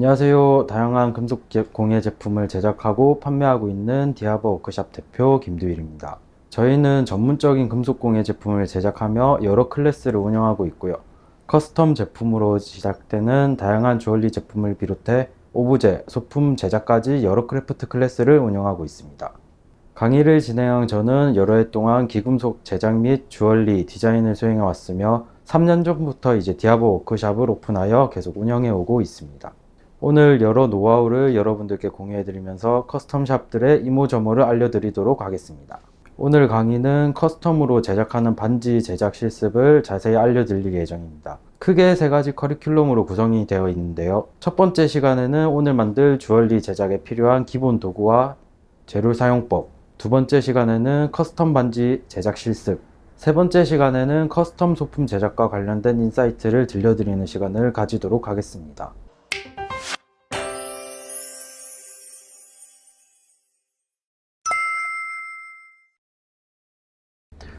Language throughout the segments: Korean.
안녕하세요. 다양한 금속 공예 제품을 제작하고 판매하고 있는 디아버 워크샵 대표 김두일입니다. 저희는 전문적인 금속 공예 제품을 제작하며 여러 클래스를 운영하고 있고요. 커스텀 제품으로 시작되는 다양한 주얼리 제품을 비롯해 오브제, 소품 제작까지 여러 크래프트 클래스를 운영하고 있습니다. 강의를 진행한 저는 여러 해 동안 기금속 제작 및 주얼리 디자인을 수행해 왔으며 3년 전부터 이제 디아버 워크샵을 오픈하여 계속 운영해 오고 있습니다. 오늘 여러 노하우를 여러분들께 공유해 드리면서 커스텀 샵들의 이모저모를 알려드리도록 하겠습니다. 오늘 강의는 커스텀으로 제작하는 반지 제작 실습을 자세히 알려드릴 예정입니다. 크게 세 가지 커리큘럼으로 구성이 되어 있는데요. 첫 번째 시간에는 오늘 만들 주얼리 제작에 필요한 기본 도구와 재료 사용법, 두 번째 시간에는 커스텀 반지 제작 실습, 세 번째 시간에는 커스텀 소품 제작과 관련된 인사이트를 들려드리는 시간을 가지도록 하겠습니다.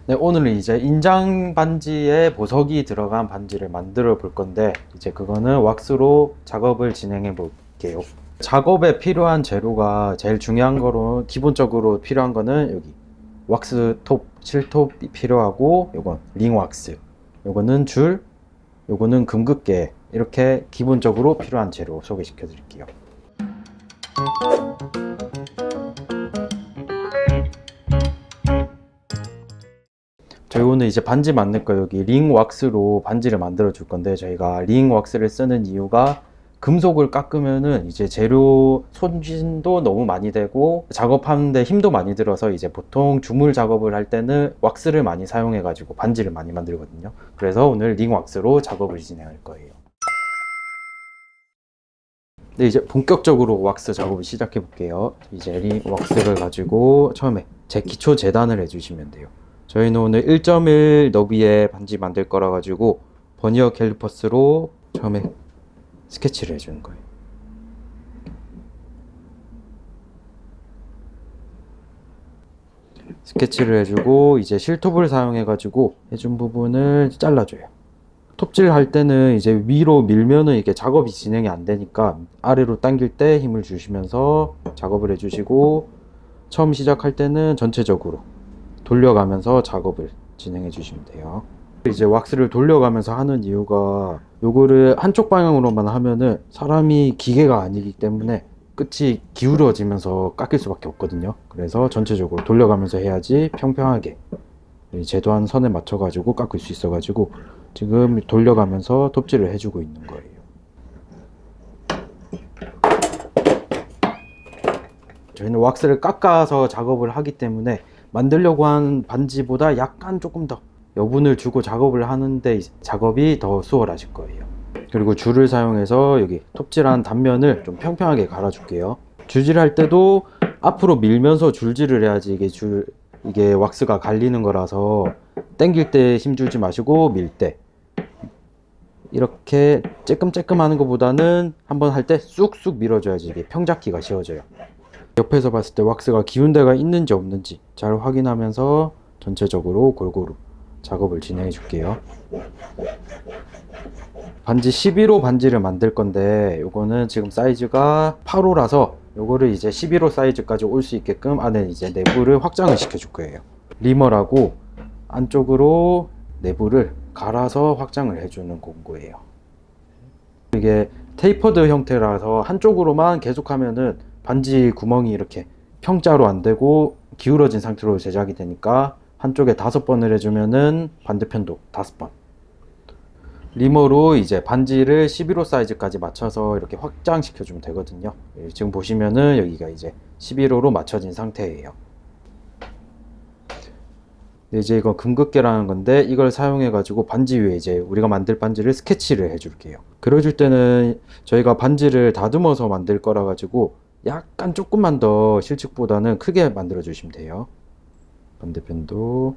네, 오늘은 이제 인장 반지에 보석이 들어간 반지를 만들어 볼 건데, 이제 그거는 왁스로 작업을 진행해 볼게요. 작업에 필요한 재료가 제일 중요한 거로 기본적으로 필요한 거는 여기 왁스 톱, 실톱이 필요하고, 요건 링 왁스, 요거는 줄, 요거는 금극계, 이렇게 기본적으로 필요한 재료 소개시켜 드릴게요. 저희 오늘 이제 반지 만들 거 여기 링 왁스로 반지를 만들어 줄 건데, 저희가 링 왁스를 쓰는 이유가 금속을 깎으면은 이제 재료 손진도 너무 많이 되고 작업하는데 힘도 많이 들어서 이제 보통 주물 작업을 할 때는 왁스를 많이 사용해 가지고 반지를 많이 만들거든요. 그래서 오늘 링 왁스로 작업을 진행할 거예요. 네, 이제 본격적으로 왁스 작업을 시작해 볼게요. 이제 링 왁스를 가지고 처음에 제 기초 재단을 해주시면 돼요. 저희는 오늘 1.1 너비의 반지 만들 거라 가지고 버니어 캘리퍼스로 처음에 스케치를 해주는 거예요. 스케치를 해주고 이제 실톱을 사용해 가지고 해준 부분을 잘라줘요. 톱질 할 때는 이제 위로 밀면은 이게 작업이 진행이 안 되니까 아래로 당길 때 힘을 주시면서 작업을 해주시고, 처음 시작할 때는 전체적으로 돌려가면서 작업을 진행해 주시면 돼요. 이제 왁스를 돌려가면서 하는 이유가, 요거를 한쪽 방향으로만 하면은 사람이 기계가 아니기 때문에 끝이 기울어지면서 깎일 수밖에 없거든요. 그래서 전체적으로 돌려가면서 해야지 평평하게 제도한 선에 맞춰 가지고 깎을 수 있어 가지고 지금 돌려가면서 톱질을 해주고 있는 거예요. 저희는 왁스를 깎아서 작업을 하기 때문에 만들려고 한 반지보다 약간 조금 더 여분을 주고 작업을 하는데 작업이 더 수월하실 거예요. 그리고 줄을 사용해서 여기 톱질한 단면을 좀 평평하게 갈아줄게요. 줄질할 때도 앞으로 밀면서 줄질을 해야지 이게 왁스가 갈리는 거라서 당길 때 힘 주지 마시고 밀 때 이렇게 쬐끔쬐끔 하는 것보다는 한번 할 때 쑥쑥 밀어줘야지 이게 평잡기가 쉬워져요. 옆에서 봤을 때 왁스가 기운 데가 있는지 없는지 잘 확인하면서 전체적으로 골고루 작업을 진행해 줄게요. 반지 11호 반지를 만들 건데, 요거는 지금 사이즈가 8호라서 요거를 이제 11호 사이즈까지 올 수 있게끔 안에 이제 내부를 확장을 시켜 줄 거예요. 리머라고 안쪽으로 내부를 갈아서 확장을 해주는 공구예요. 이게 테이퍼드 형태라서 한쪽으로만 계속하면은 반지 구멍이 이렇게 평자로 안 되고 기울어진 상태로 제작이 되니까 한쪽에 5번을 해주면은 반대편도 5번. 리머로 이제 반지를 11호 사이즈까지 맞춰서 이렇게 확장시켜주면 되거든요. 지금 보시면은 여기가 이제 11호로 맞춰진 상태예요. 이제 이건 금극계라는 건데, 이걸 사용해 가지고 반지 위에 이제 우리가 만들 반지를 스케치를 해줄게요. 그려줄 때는 저희가 반지를 다듬어서 만들 거라 가지고 약간 조금만 더 실측보다는 크게 만들어 주시면 돼요. 반대편도.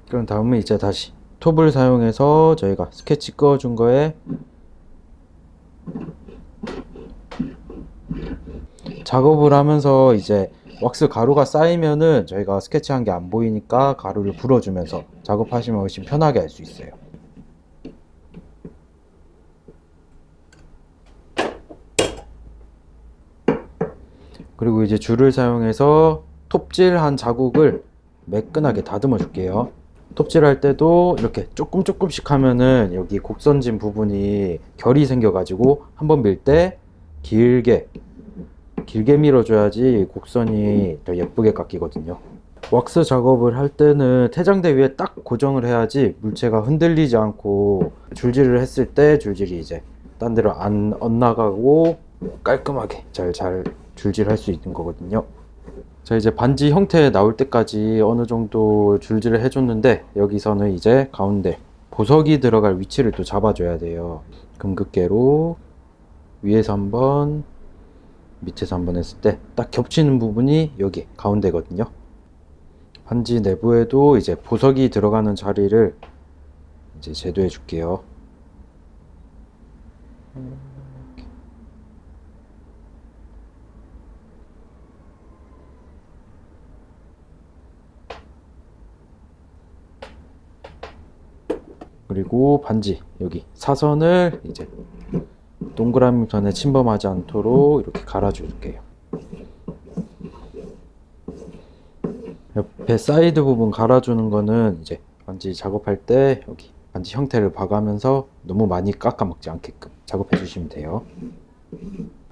그럼 다음은 이제 다시 톱을 사용해서 저희가 스케치 그어준 거에 작업을 하면서 이제 왁스 가루가 쌓이면은 저희가 스케치한 게 안 보이니까 가루를 불어주면서 작업하시면 훨씬 편하게 할 수 있어요. 그리고 이제 줄을 사용해서 톱질한 자국을 매끈하게 다듬어 줄게요. 톱질할 때도 이렇게 조금씩 하면은 여기 곡선진 부분이 결이 생겨 가지고 한번 밀 때 길게 밀어줘야지 곡선이 더 예쁘게 깎이거든요. 왁스 작업을 할 때는 태장대 위에 딱 고정을 해야지 물체가 흔들리지 않고 줄질을 했을 때 줄질이 이제 딴 데로 안 엇나가고 깔끔하게 잘 줄질할 수 있는 거거든요. 자, 이제 반지 형태 나올 때까지 어느 정도 줄질을 해줬는데 여기서는 이제 가운데 보석이 들어갈 위치를 또 잡아줘야 돼요. 금극계로 위에서 한번 밑에서 한번 했을 때 딱 겹치는 부분이 여기 가운데거든요. 반지 내부에도 이제 보석이 들어가는 자리를 이제 제도해 줄게요. 그리고 반지 여기 사선을 이제 동그라미 선에 침범하지 않도록 이렇게 갈아줄게요. 옆에 사이드 부분 갈아주는 거는 이제 반지 작업할 때 여기 반지 형태를 봐가면서 너무 많이 깎아먹지 않게끔 작업해 주시면 돼요.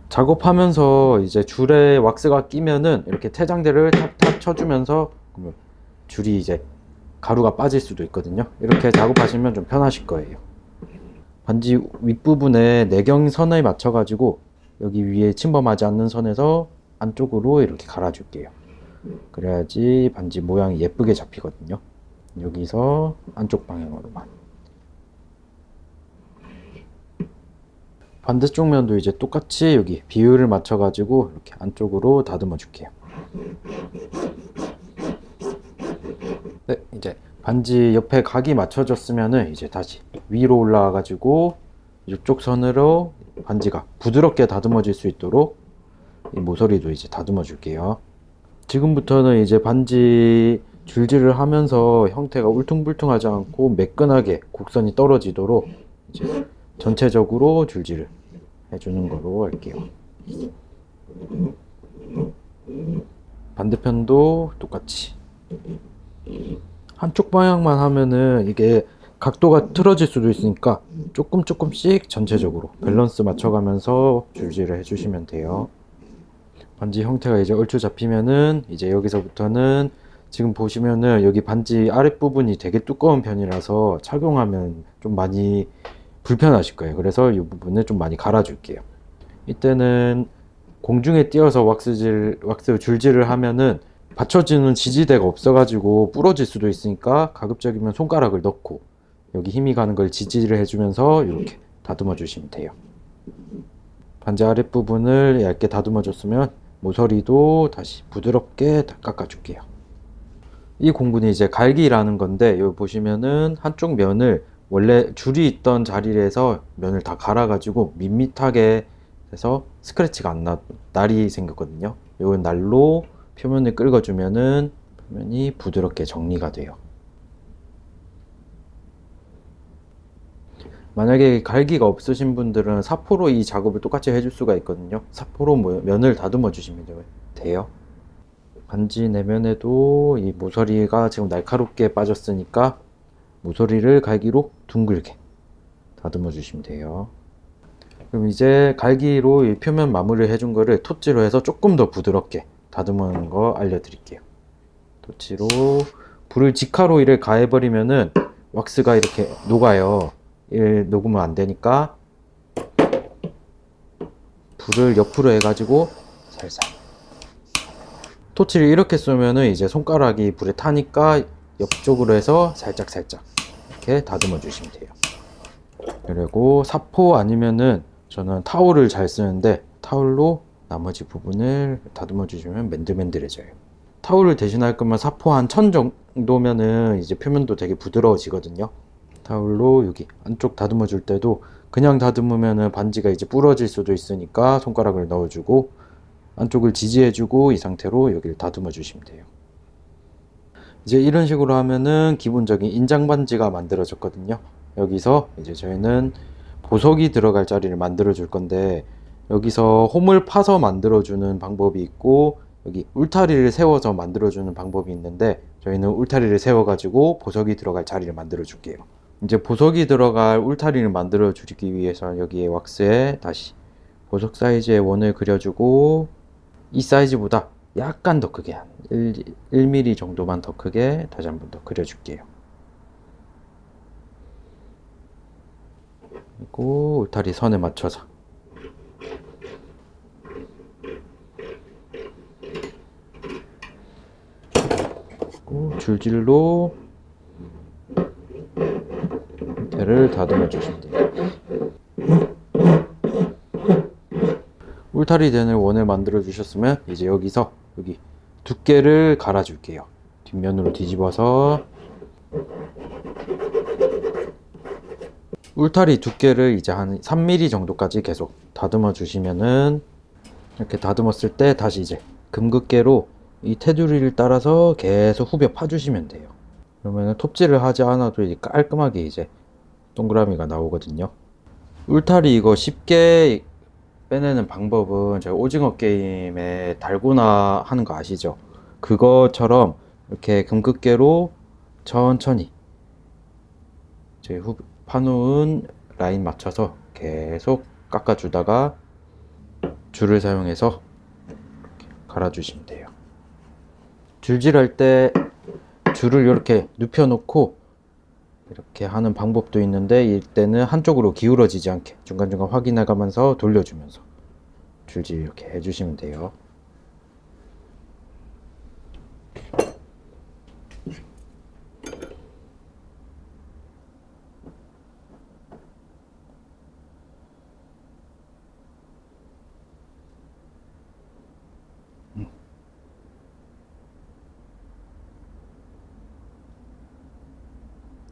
작업하면서 이제 줄에 왁스가 끼면은 이렇게 태장대를 탁탁 쳐주면서 줄이 이제 가루가 빠질 수도 있거든요. 이렇게 작업하시면 좀 편하실 거예요. 반지 윗부분에 내경선에 맞춰 가지고 여기 위에 침범하지 않는 선에서 안쪽으로 이렇게 갈아줄게요. 그래야지 반지 모양이 예쁘게 잡히거든요. 여기서 안쪽 방향으로만. 반대쪽 면도 이제 똑같이 여기 비율을 맞춰 가지고 이렇게 안쪽으로 다듬어 줄게요. 네, 이제 반지 옆에 각이 맞춰졌으면은 이제 다시 위로 올라와 가지고 이쪽 선으로 반지가 부드럽게 다듬어질 수 있도록 이 모서리도 이제 다듬어 줄게요. 지금부터는 이제 반지 줄질을 하면서 형태가 울퉁불퉁하지 않고 매끈하게 곡선이 떨어지도록 이제 전체적으로 줄질을 해주는 거로 할게요. 반대편도 똑같이 한쪽 방향만 하면은 이게 각도가 틀어질 수도 있으니까 조금씩 전체적으로 밸런스 맞춰가면서 줄질을 해주시면 돼요. 반지 형태가 이제 얼추 잡히면은 이제 여기서부터는 지금 보시면은 여기 반지 아랫부분이 되게 두꺼운 편이라서 착용하면 좀 많이 불편하실 거예요. 그래서 이 부분을 좀 많이 갈아줄게요. 이때는 공중에 띄어서 왁스 줄질을 하면은 받쳐지는 지지대가 없어가지고 부러질 수도 있으니까 가급적이면 손가락을 넣고 여기 힘이 가는 걸 지지를 해주면서 이렇게 다듬어 주시면 돼요. 반지 아랫부분을 얇게 다듬어 줬으면 모서리도 다시 부드럽게 깎아줄게요. 이 공구는 이제 갈기라는 건데 여기 보시면은 한쪽 면을 원래 줄이 있던 자리에서 면을 다 갈아가지고 밋밋하게 해서 스크래치가 안 나, 날이 생겼거든요. 이 날로 표면을 긁어주면은 표면이 부드럽게 정리가 돼요. 만약에 갈기가 없으신 분들은 사포로 이 작업을 똑같이 해줄 수가 있거든요. 사포로 면을 다듬어 주시면 돼요. 반지 내면에도 이 모서리가 지금 날카롭게 빠졌으니까 모서리를 갈기로 둥글게 다듬어 주시면 돼요. 그럼 이제 갈기로 이 표면 마무리를 해준 거를 토치로 해서 조금 더 부드럽게 다듬는 거 알려드릴게요. 토치로 불을 직화로 이를 가해버리면은 왁스가 이렇게 녹아요. 녹으면 안 되니까 불을 옆으로 해가지고 살살. 토치를 이렇게 쏘면은 이제 손가락이 불에 타니까 옆쪽으로 해서 살짝 이렇게 다듬어 주시면 돼요. 그리고 사포 아니면은 저는 타올을 잘 쓰는데 타올로 나머지 부분을 다듬어 주시면 맨들맨들해져요. 타올을 대신할 거면 사포 한 1000 정도면은 이제 표면도 되게 부드러워지거든요. 타올로 여기 안쪽 다듬어 줄 때도 그냥 다듬으면은 반지가 이제 부러질 수도 있으니까 손가락을 넣어주고 안쪽을 지지해주고 이 상태로 여기를 다듬어 주시면 돼요. 이제 이런 식으로 하면은 기본적인 인장 반지가 만들어졌거든요. 여기서 이제 저희는 보석이 들어갈 자리를 만들어 줄 건데, 여기서 홈을 파서 만들어 주는 방법이 있고 여기 울타리를 세워서 만들어 주는 방법이 있는데, 저희는 울타리를 세워 가지고 보석이 들어갈 자리를 만들어 줄게요. 이제 보석이 들어갈 울타리를 만들어 주기 위해서 여기에 왁스에 다시 보석 사이즈의 원을 그려주고, 이 사이즈보다 약간 더 크게 한 1mm 정도만 더 크게 다시 한번 더 그려줄게요. 그리고 울타리 선에 맞춰서 그리고 줄질로 밑에를 다듬어 주시면 돼요. 울타리 되는 원을 만들어 주셨으면 이제 여기서 여기 두께를 갈아 줄게요. 뒷면으로 뒤집어서 울타리 두께를 이제 한 3mm 정도까지 계속 다듬어 주시면은, 이렇게 다듬었을 때 다시 이제 금극계로 이 테두리를 따라서 계속 후벼 파주시면 돼요. 그러면 톱질을 하지 않아도 이제 깔끔하게 이제 동그라미가 나오거든요. 울타리 이거 쉽게 빼내는 방법은 제가 오징어 게임에 달고나 하는 거 아시죠? 그것처럼 이렇게 금극계로 천천히 제 파놓은 라인 맞춰서 계속 깎아주다가 줄을 사용해서 이렇게 갈아주시면 돼요. 줄질할 때 줄을 이렇게 눕혀 놓고 이렇게 하는 방법도 있는데, 이때는 한쪽으로 기울어지지 않게 중간중간 확인해 가면서 돌려주면서 줄질 이렇게 해주시면 돼요.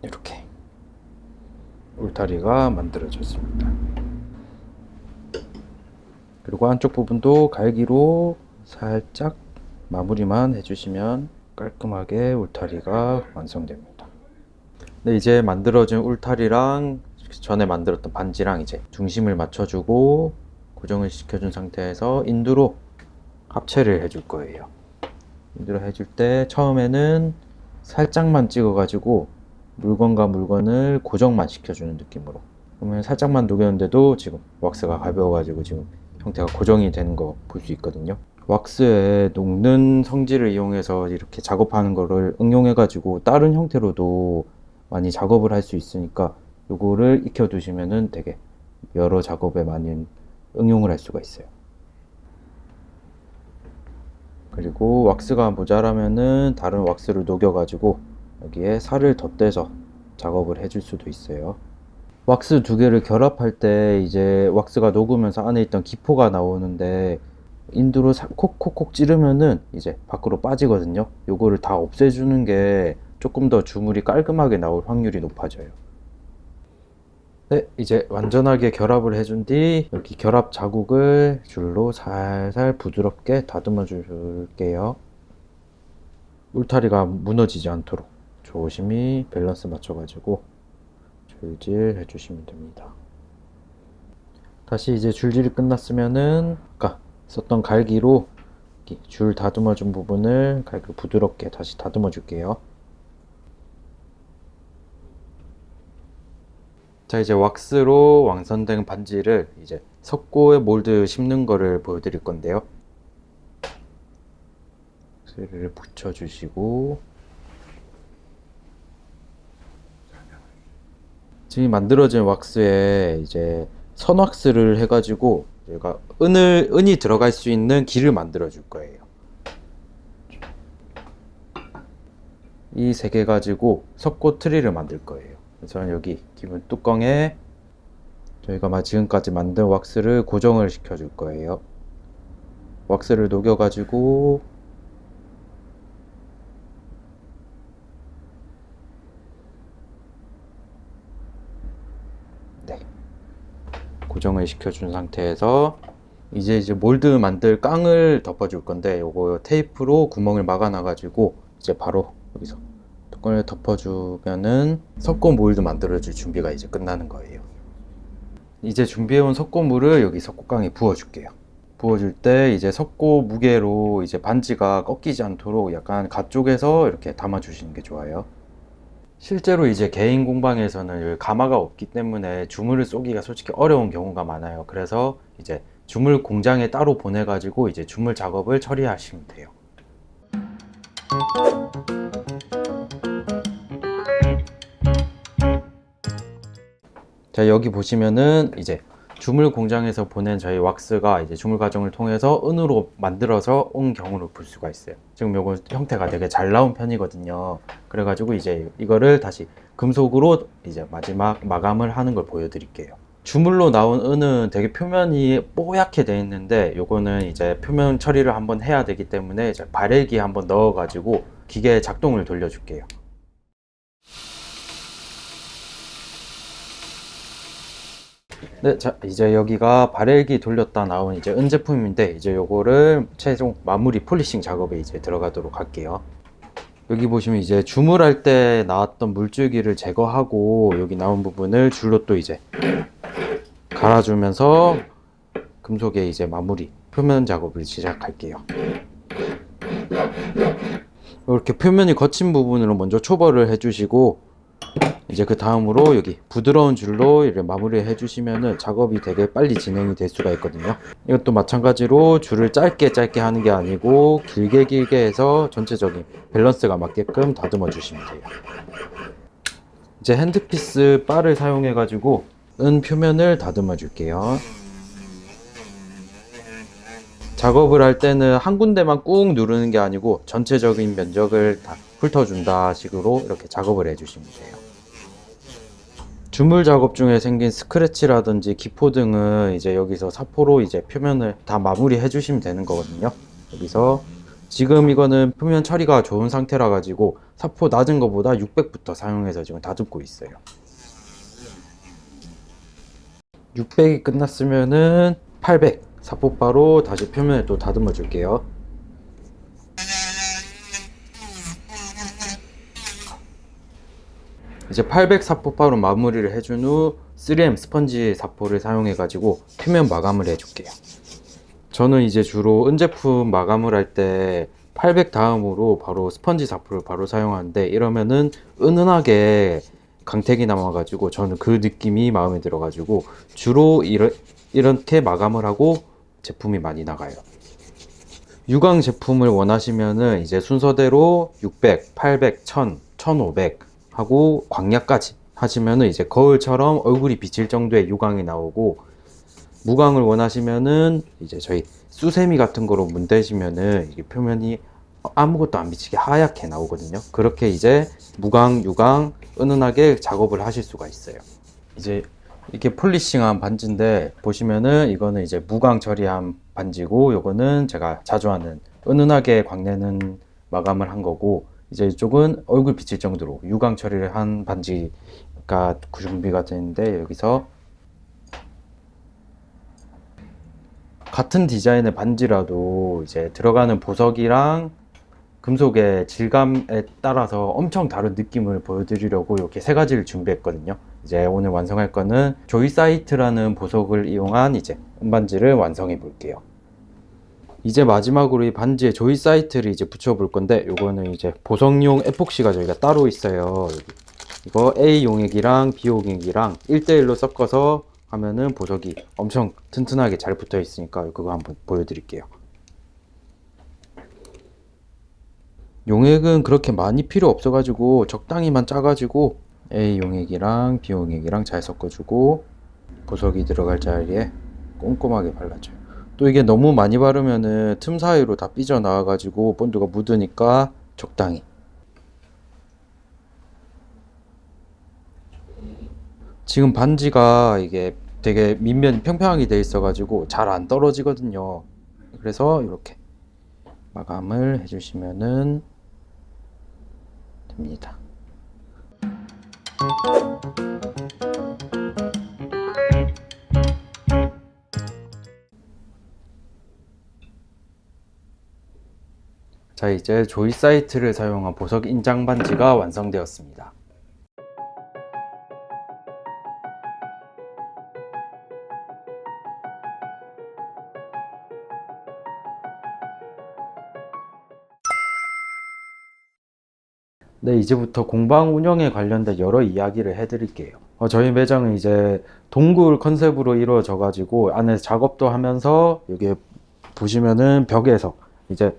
이렇게 울타리가 만들어졌습니다. 그리고 안쪽 부분도 갈기로 살짝 마무리만 해주시면 깔끔하게 울타리가 완성됩니다. 네, 이제 만들어진 울타리랑 전에 만들었던 반지랑 이제 중심을 맞춰주고 고정을 시켜준 상태에서 인두로 합체를 해줄 거예요. 인두로 해줄 때 처음에는 살짝만 찍어가지고 물건과 물건을 고정만 시켜주는 느낌으로. 그러면 살짝만 녹였는데도 지금 왁스가 가벼워가지고 지금 형태가 고정이 되는 거 볼 수 있거든요. 왁스에 녹는 성질을 이용해서 이렇게 작업하는 거를 응용해가지고 다른 형태로도 많이 작업을 할 수 있으니까 요거를 익혀 두시면은 되게 여러 작업에 많이 응용을 할 수가 있어요. 그리고 왁스가 모자라면은 다른 왁스를 녹여가지고 여기에 살을 덧대서 작업을 해줄 수도 있어요. 왁스 두 개를 결합할 때 이제 왁스가 녹으면서 안에 있던 기포가 나오는데, 인두로 콕콕콕 찌르면은 이제 밖으로 빠지거든요. 요거를 다 없애주는 게 조금 더 주물이 깔끔하게 나올 확률이 높아져요. 네, 이제 완전하게 결합을 해준 뒤 여기 결합 자국을 줄로 살살 부드럽게 다듬어 줄게요. 울타리가 무너지지 않도록 조심히 밸런스 맞춰가지고 줄질 해주시면 됩니다. 다시 이제 줄질이 끝났으면은 아까 썼던 갈기로 줄 다듬어 준 부분을 갈기 부드럽게 다시 다듬어 줄게요. 자, 이제 왁스로 완성된 반지를 이제 석고에 몰드 심는 거를 보여드릴 건데요. 왁스를 붙여주시고, 지금 만들어진 왁스에 이제 선왁스를 해가지고 얘가 은이 들어갈 수 있는 길을 만들어 줄 거예요. 이 세 개 가지고 석고 트리를 만들 거예요. 그래서 여기 기본 뚜껑에 저희가 지금까지 만든 왁스를 고정을 시켜 줄 거예요. 왁스를 녹여 가지고 고정을 시켜준 상태에서 이제 몰드 만들 깡을 덮어줄 건데, 요거 테이프로 구멍을 막아놔가지고 이제 바로 여기서 뚜껑을 덮어주면은 석고 몰드 만들어줄 준비가 이제 끝나는 거예요. 이제 준비해온 석고물을 여기 석고깡에 부어줄게요. 부어줄 때 이제 석고 무게로 이제 반지가 꺾이지 않도록 약간 가쪽에서 이렇게 담아주시는 게 좋아요. 실제로 이제 개인 공방에서는 가마가 없기 때문에 주물을 쏘기가 솔직히 어려운 경우가 많아요. 그래서 이제 주물 공장에 따로 보내가지고 이제 주물 작업을 처리하시면 돼요. 자, 여기 보시면은 이제 주물 공장에서 보낸 저희 왁스가 이제 주물 과정을 통해서 은으로 만들어서 온 경우를 볼 수가 있어요. 지금 요거 형태가 되게 잘 나온 편이거든요. 그래가지고 이제 이거를 다시 금속으로 이제 마지막 마감을 하는 걸 보여드릴게요. 주물로 나온 은은 되게 표면이 뽀얗게 돼 있는데, 요거는 이제 표면 처리를 한번 해야 되기 때문에 이제 발열기에 한번 넣어가지고 기계 작동을 돌려줄게요. 네, 자, 이제 여기가 발열기 돌렸다 나온 이제 은 제품인데, 이제 요거를 최종 마무리 폴리싱 작업에 이제 들어가도록 할게요. 여기 보시면 이제 주물할 때 나왔던 물줄기를 제거하고, 여기 나온 부분을 줄로 또 이제 갈아주면서 금속에 이제 마무리 표면 작업을 시작할게요. 이렇게 표면이 거친 부분으로 먼저 초벌을 해주시고, 이제 그 다음으로 여기 부드러운 줄로 이렇게 마무리를 해주시면은 작업이 되게 빨리 진행이 될 수가 있거든요. 이것도 마찬가지로 줄을 짧게 하는 게 아니고 길게 해서 전체적인 밸런스가 맞게끔 다듬어 주시면 돼요. 이제 핸드피스 바를 사용해 가지고 은 표면을 다듬어 줄게요. 작업을 할 때는 한 군데만 꾹 누르는 게 아니고 전체적인 면적을 다 훑어준다 식으로 이렇게 작업을 해주시면 돼요. 주물 작업 중에 생긴 스크래치라든지 기포 등은 이제 여기서 사포로 이제 표면을 다 마무리 해주시면 되는 거거든요. 여기서 지금 이거는 표면 처리가 좋은 상태라 가지고 사포 낮은 거보다 600부터 사용해서 지금 다듬고 있어요. 600이 끝났으면은 800 사포바로 다시 표면을 또 다듬어 줄게요. 이제 800 사포바로 마무리를 해준 후 3M 스펀지 사포를 사용해 가지고 표면 마감을 해줄게요. 저는 이제 주로 은 제품 마감을 할 때 800 다음으로 바로 스펀지 사포를 바로 사용하는데, 이러면은 은은하게 강택이 남아 가지고 저는 그 느낌이 마음에 들어 가지고 주로 이렇게 마감을 하고 제품이 많이 나가요. 유광 제품을 원하시면은 이제 순서대로 600, 800, 1000, 1500 하고 광약까지 하시면은 이제 거울처럼 얼굴이 비칠 정도의 유광이 나오고, 무광을 원하시면은 이제 저희 수세미 같은 거로 문대시면은 이게 표면이 아무것도 안 비치게 하얗게 나오거든요. 그렇게 이제 무광, 유광 은은하게 작업을 하실 수가 있어요. 이제 이렇게 폴리싱한 반지인데, 보시면은 이거는 이제 무광 처리한 반지고, 요거는 제가 자주 하는 은은하게 광내는 마감을 한 거고, 이제 이쪽은 얼굴 비칠 정도로 유광 처리를 한 반지가 준비가 되는데, 여기서 같은 디자인의 반지라도 이제 들어가는 보석이랑 금속의 질감에 따라서 엄청 다른 느낌을 보여드리려고 이렇게 세 가지를 준비했거든요. 이제 오늘 완성할 거는 조이사이트라는 보석을 이용한 이제 은반지를 완성해 볼게요. 이제 마지막으로 이 반지에 조이사이트를 이제 붙여 볼 건데, 요거는 이제 보석용 에폭시가 저희가 따로 있어요. 여기. 이거 A 용액이랑 B 용액이랑 1대1로 섞어서 하면은 보석이 엄청 튼튼하게 잘 붙어 있으니까 그거 한번 보여드릴게요. 용액은 그렇게 많이 필요 없어 가지고 적당히만 짜 가지고 A 용액이랑 B 용액이랑 잘 섞어주고 보석이 들어갈 자리에 꼼꼼하게 발라줘요. 또 이게 너무 많이 바르면은 틈 사이로 다 삐져나와 가지고 본드가 묻으니까 적당히. 지금 반지가 이게 되게 밑면이 평평하게 돼 있어 가지고 잘 안 떨어지거든요. 그래서 이렇게 마감을 해주시면은 됩니다. 자, 이제 조이 사이트를 사용한 보석 인장 반지가 완성되었습니다. 네, 이제부터 공방 운영에 관련된 여러 이야기를 해드릴게요. 저희 매장은 이제 동굴 컨셉으로 이루어져 가지고 안에서 작업도 하면서 여기 보시면은 벽에서 이제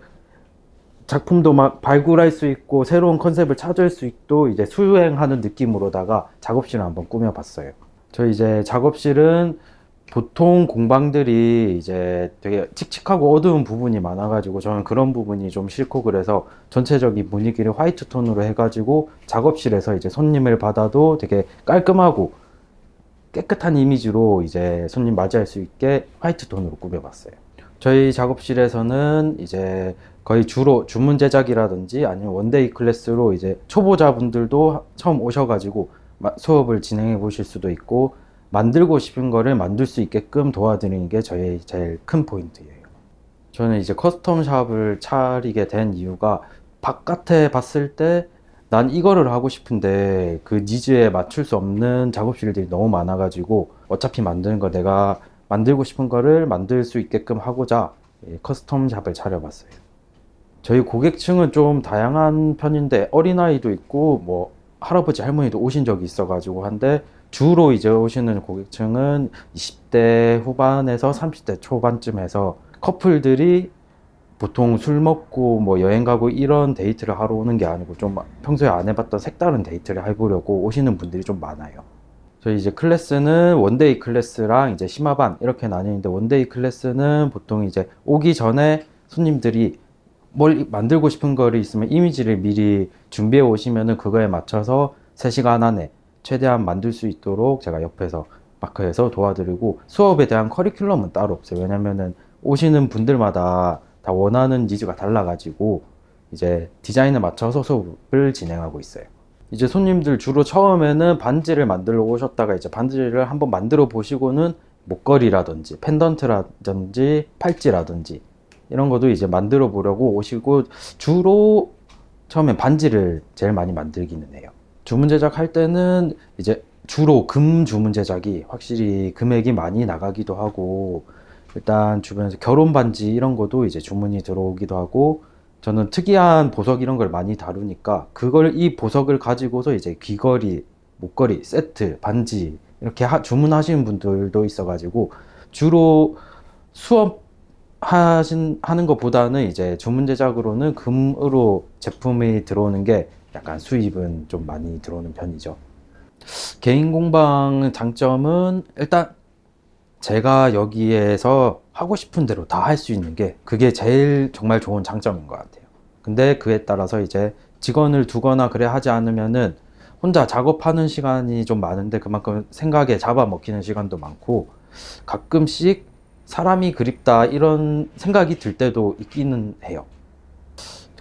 작품도 막 발굴할 수 있고 새로운 컨셉을 찾을 수 있고 이제 수행하는 느낌으로다가 작업실을 한번 꾸며봤어요. 저희 이제 작업실은 보통 공방들이 이제 되게 칙칙하고 어두운 부분이 많아가지고 저는 그런 부분이 좀 싫고, 그래서 전체적인 분위기를 화이트 톤으로 해가지고 작업실에서 이제 손님을 받아도 되게 깔끔하고 깨끗한 이미지로 이제 손님 맞이할 수 있게 화이트 톤으로 꾸며봤어요. 저희 작업실에서는 이제 거의 주로 주문 제작이라든지 아니면 원데이 클래스로 이제 초보자분들도 처음 오셔가지고 수업을 진행해 보실 수도 있고, 만들고 싶은 거를 만들 수 있게끔 도와드리는 게 저희 제일 큰 포인트예요. 저는 이제 커스텀 샵을 차리게 된 이유가, 바깥에 봤을 때 난 이거를 하고 싶은데 그 니즈에 맞출 수 없는 작업실들이 너무 많아가지고 어차피 만드는 거 내가 만들고 싶은 거를 만들 수 있게끔 하고자 커스텀 샵을 차려봤어요. 저희 고객층은 좀 다양한 편인데 어린아이도 있고 뭐 할아버지 할머니도 오신 적이 있어가지고 한데, 주로 이제 오시는 고객층은 20대 후반에서 30대 초반쯤에서 커플들이 보통 술 먹고 뭐 여행 가고 이런 데이트를 하러 오는 게 아니고 좀 평소에 안 해봤던 색다른 데이트를 해보려고 오시는 분들이 좀 많아요. 저희 이제 클래스는 원데이 클래스랑 이제 심화반 이렇게 나뉘는데, 원데이 클래스는 보통 이제 오기 전에 손님들이 뭘 만들고 싶은 거를 있으면 이미지를 미리 준비해 오시면은 그거에 맞춰서 3시간 안에 최대한 만들 수 있도록 제가 옆에서 마크해서 도와드리고, 수업에 대한 커리큘럼은 따로 없어요. 왜냐면은 오시는 분들마다 다 원하는 니즈가 달라가지고 이제 디자인에 맞춰서 수업을 진행하고 있어요. 이제 손님들 주로 처음에는 반지를 만들러 오셨다가 이제 반지를 한번 만들어 보시고는 목걸이라든지 펜던트라든지 팔찌라든지 이런 것도 이제 만들어 보려고 오시고, 주로 처음에 반지를 제일 많이 만들기는 해요. 주문 제작할 때는 이제 주로 금 주문 제작이 확실히 금액이 많이 나가기도 하고, 일단 주변에서 결혼 반지 이런 것도 이제 주문이 들어오기도 하고, 저는 특이한 보석 이런 걸 많이 다루니까 그걸 이 보석을 가지고서 이제 귀걸이, 목걸이, 세트, 반지 이렇게 주문하시는 분들도 있어가지고, 주로 수업 하는 것보다는 이제 주문 제작으로는 금으로 제품이 들어오는 게 약간 수입은 좀 많이 들어오는 편이죠. 개인 공방 장점은 일단 제가 여기에서 하고 싶은 대로 다 할 수 있는 게, 그게 제일 정말 좋은 장점인 것 같아요. 근데 그에 따라서 이제 직원을 두거나 그래 하지 않으면은 혼자 작업하는 시간이 좀 많은데 그만큼 생각에 잡아먹히는 시간도 많고, 가끔씩 사람이 그립다 이런 생각이 들 때도 있기는 해요.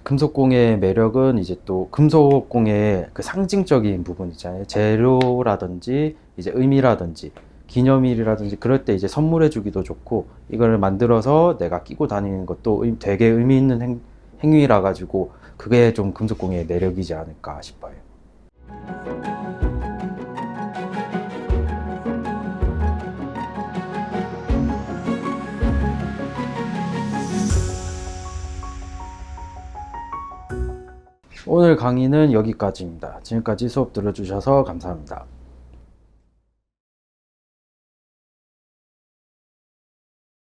금속공예의 매력은 이제 또 금속공예의 그 상징적인 부분 있잖아요. 재료라든지 이제 의미라든지 기념일이라든지 그럴 때 이제 선물해 주기도 좋고, 이걸 만들어서 내가 끼고 다니는 것도 되게 의미 있는 행위라 가지고 그게 좀 금속공예의 매력이지 않을까 싶어요. 오늘 강의는 여기까지입니다. 지금까지 수업 들어주셔서 감사합니다.